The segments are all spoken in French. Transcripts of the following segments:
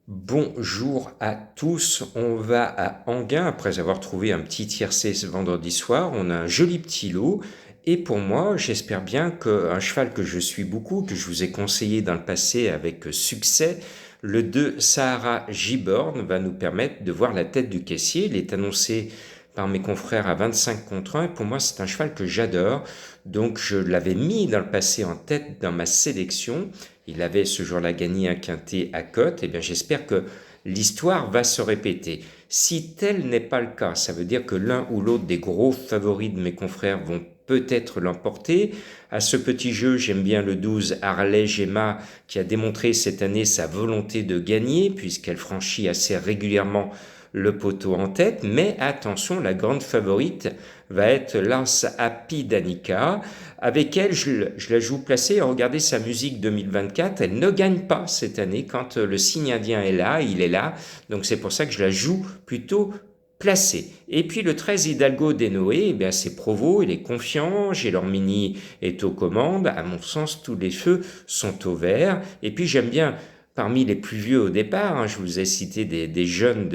Bonjour à tous, on va à Enghien après avoir trouvé un petit tiercé ce vendredi soir. On a un joli petit lot et pour moi, j'espère bien qu'un cheval que je suis beaucoup, que je vous ai conseillé dans le passé avec succès, le 2 Sahara Giborne, va nous permettre de voir la tête du caissier. Il est annoncé par mes confrères à 25 contre 1 et pour moi, c'est un cheval que j'adore. Donc je l'avais mis dans le passé en tête dans ma sélection. Il avait ce jour-là gagné un quintet à cote. Eh bien, j'espère que l'histoire va se répéter. Si tel n'est pas le cas, ça veut dire que l'un ou l'autre des gros favoris de mes confrères vont peut-être l'emporter. À ce petit jeu, j'aime bien le 12 Harley Gemma qui a démontré cette année sa volonté de gagner puisqu'elle franchit assez régulièrement le poteau en tête, mais attention, la grande favorite va être Lance Happy Danica. Avec elle, je la joue placée. Regardez sa musique 2024, elle ne gagne pas cette année. Quand le signe indien est là, il est là. Donc c'est pour ça que je la joue plutôt placée. Et puis le 13 Hidalgo des Noé, eh bien c'est Provo, il est confiant, Gélormini est aux commandes. À mon sens, tous les feux sont au vert. Et puis j'aime bien parmi les plus vieux au départ, je vous ai cité des jeunes,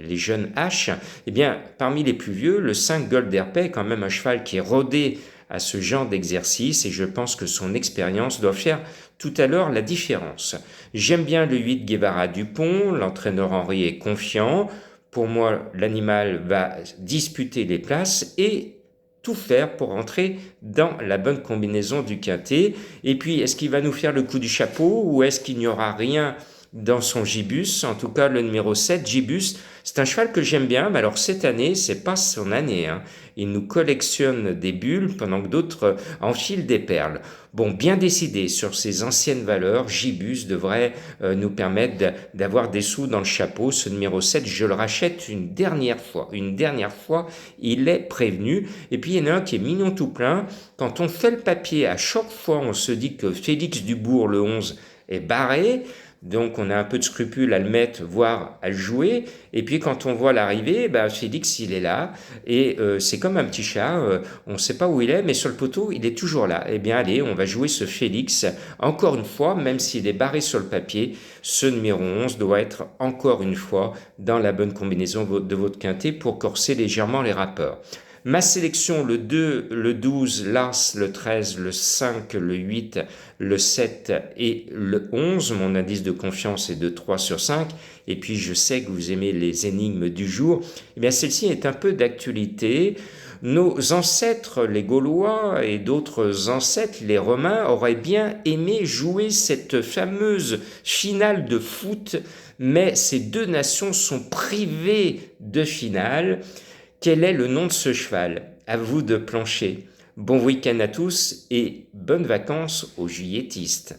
les jeunes H, eh bien, parmi les plus vieux, le 5 Gold RP est quand même un cheval qui est rodé à ce genre d'exercice et je pense que son expérience doit faire tout à l'heure la différence. J'aime bien le 8 Guevara Dupont, l'entraîneur Henri est confiant. Pour moi, l'animal va disputer les places et tout faire pour entrer dans la bonne combinaison du quintet. Et puis, est-ce qu'il va nous faire le coup du chapeau ou est-ce qu'il n'y aura rien dans son gibus? En tout cas, le numéro 7, gibus, c'est un cheval que j'aime bien, mais alors cette année, c'est pas son année. Il nous collectionne des bulles pendant que d'autres enfilent des perles. Bon, bien décidé sur ses anciennes valeurs, gibus devrait nous permettre d'avoir des sous dans le chapeau. Ce numéro 7, je le rachète une dernière fois. Une dernière fois, il est prévenu. Et puis, il y en a un qui est mignon tout plein. Quand on fait le papier, à chaque fois, on se dit que Félix Dubourg, le 11, est barré. Donc on a un peu de scrupule à le mettre, voire à le jouer. Et puis quand on voit l'arrivée, Félix il est là. Et c'est comme un petit chat, on ne sait pas où il est, mais sur le poteau il est toujours là. Eh bien allez, on va jouer ce Félix. Encore une fois, même s'il est barré sur le papier, ce numéro 11 doit être encore une fois dans la bonne combinaison de votre quintet pour corser légèrement les rappeurs. Ma sélection, le 2, le 12, l'As, le 13, le 5, le 8, le 7 et le 11. Mon indice de confiance est de 3 sur 5. Et puis je sais que vous aimez les énigmes du jour. Eh bien celle-ci est un peu d'actualité. Nos ancêtres, les Gaulois et d'autres ancêtres, les Romains, auraient bien aimé jouer cette fameuse finale de foot, mais ces deux nations sont privées de finale. Quel est le nom de ce cheval? À vous de plancher. Bon week-end à tous et bonnes vacances aux juilletistes.